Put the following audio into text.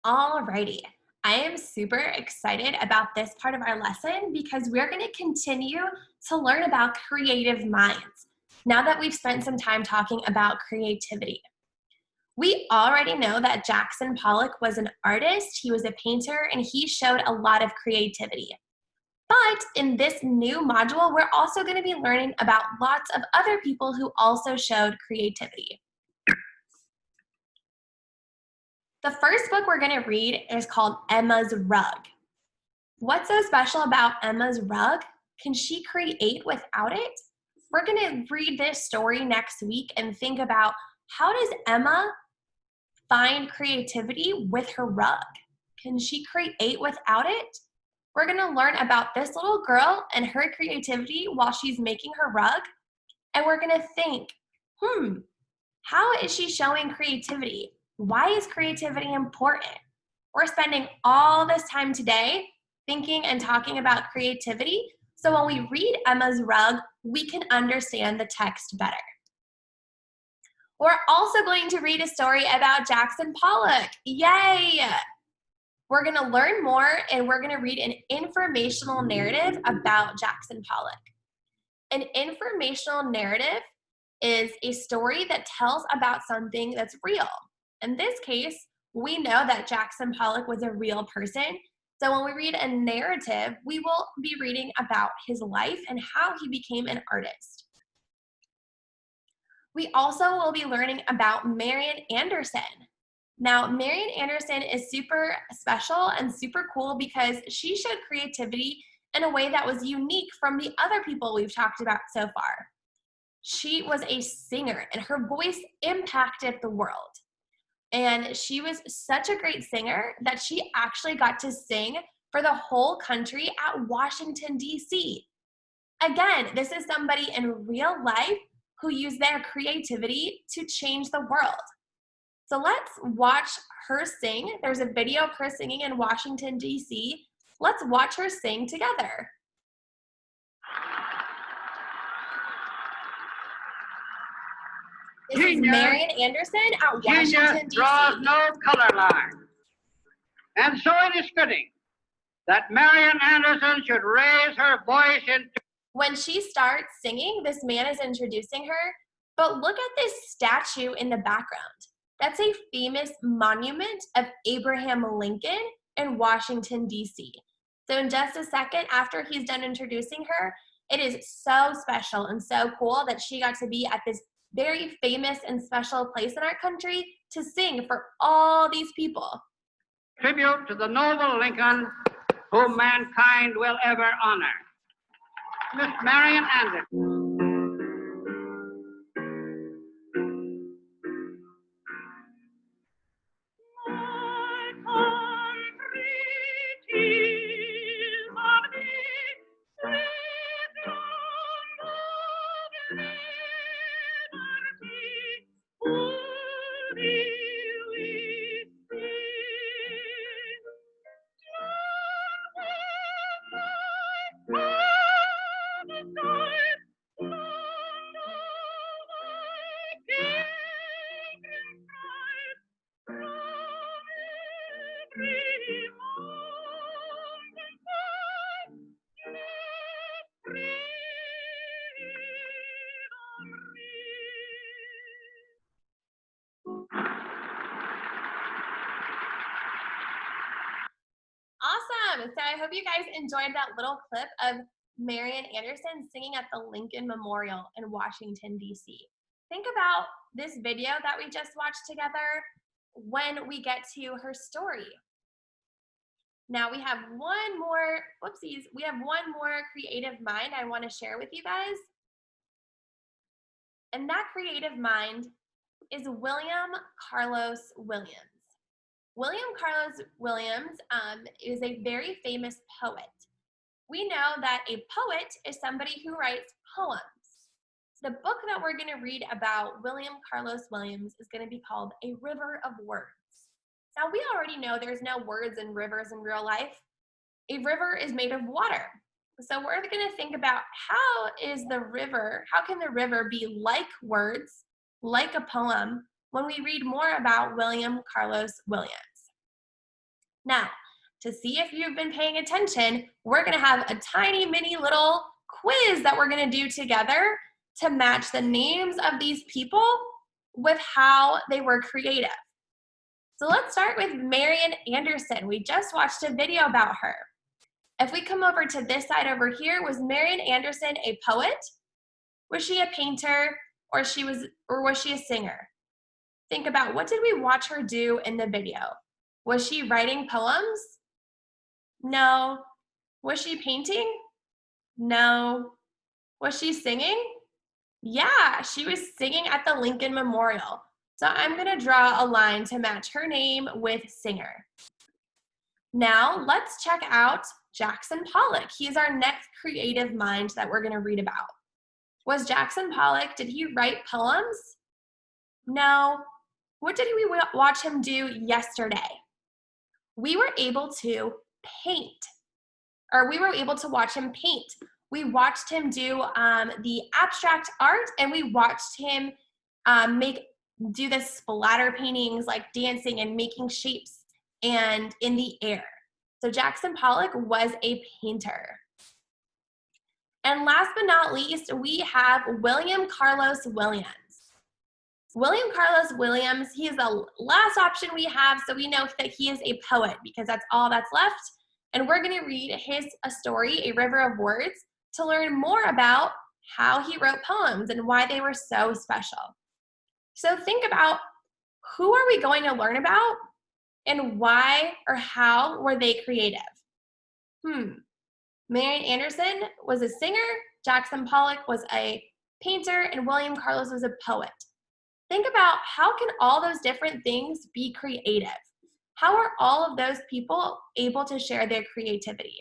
Alrighty, I am super excited about this part of our lesson because we're going to continue to learn about creative minds now that we've spent some time talking about creativity. We already know that Jackson Pollock was an artist, he was a painter, and he showed a lot of creativity. But in this new module, we're also going to be learning about lots of other people who also showed creativity. The first book we're going to read is called Emma's Rug. What's so special about Emma's rug? Can she create without it? We're going to read this story next week and think about how does Emma find creativity with her rug? Can she create without it? We're going to learn about this little girl and her creativity while she's making her rug. And we're going to think, how is she showing creativity? Why is creativity important? We're spending all this time today thinking and talking about creativity, so when we read Emma's Rug, we can understand the text better. We're also going to read a story about Jackson Pollock. Yay! We're going to learn more, and we're going to read an informational narrative about Jackson Pollock. An informational narrative is a story that tells about something that's real. In this case, we know that Jackson Pollock was a real person. So when we read a narrative, we will be reading about his life and how he became an artist. We also will be learning about Marian Anderson. Now, Marian Anderson is super special and super cool because she showed creativity in a way that was unique from the other people we've talked about so far. She was a singer, and her voice impacted the world. And she was such a great singer that she actually got to sing for the whole country at Washington, D.C. Again, this is somebody in real life who used their creativity to change the world. So let's watch her sing. There's a video of her singing in Washington, D.C. Let's watch her sing together. This is Marian Anderson at Washington, D.C. draws no color line. And so it is fitting that Marian Anderson should raise her voice in. When she starts singing, this man is introducing her, but look at this statue in the background. That's a famous monument of Abraham Lincoln in Washington, D.C. So in just a second, after he's done introducing her, it is so special and so cool that she got to be at this very famous and special place in our country to sing for all these people. Tribute to the noble Lincoln whom mankind will ever honor. Miss Marian Anderson. Awesome. So I hope you guys enjoyed that little clip of Marian Anderson singing at the Lincoln Memorial in Washington, D.C. Think about this video that we just watched together when we get to her story. Now we have one more, we have one more creative mind I want to share with you guys. And that creative mind is William Carlos Williams. William Carlos Williams is a very famous poet. We know that a poet is somebody who writes poems. The book that we're going to read about William Carlos Williams is going to be called A River of Words. Now, we already know there's no words in rivers in real life. A river is made of water. So we're going to think about how can the river be like words, like a poem, when we read more about William Carlos Williams. Now, to see if you've been paying attention, we're gonna have a tiny mini little quiz that we're gonna do together to match the names of these people with how they were creative. So let's start with Marian Anderson. We just watched a video about her. If we come over to this side over here, was Marian Anderson a poet? Was she a painter, or was she a singer? Think about, what did we watch her do in the video? Was she writing poems? No. Was she painting? No. Was she singing? Yeah, she was singing at the Lincoln Memorial. So I'm gonna draw a line to match her name with singer. Now let's check out Jackson Pollock. He's our next creative mind that we're gonna read about. Was Jackson Pollock, did he write poems? No. What did we watch him do yesterday? We were able to paint, or we were able to watch him paint. We watched him do the abstract art, and we watched him do the splatter paintings, like dancing and making shapes and in the air. So Jackson Pollock was a painter. And last but not least, we have William Carlos Williams. William Carlos Williams, he is the last option we have, so we know that he is a poet because that's all that's left. And we're gonna read a story, A River of Words, to learn more about how he wrote poems and why they were so special. So think about, who are we going to learn about, and why or how were they creative? Marian Anderson was a singer, Jackson Pollock was a painter, and William Carlos was a poet. Think about, how can all those different things be creative? How are all of those people able to share their creativity?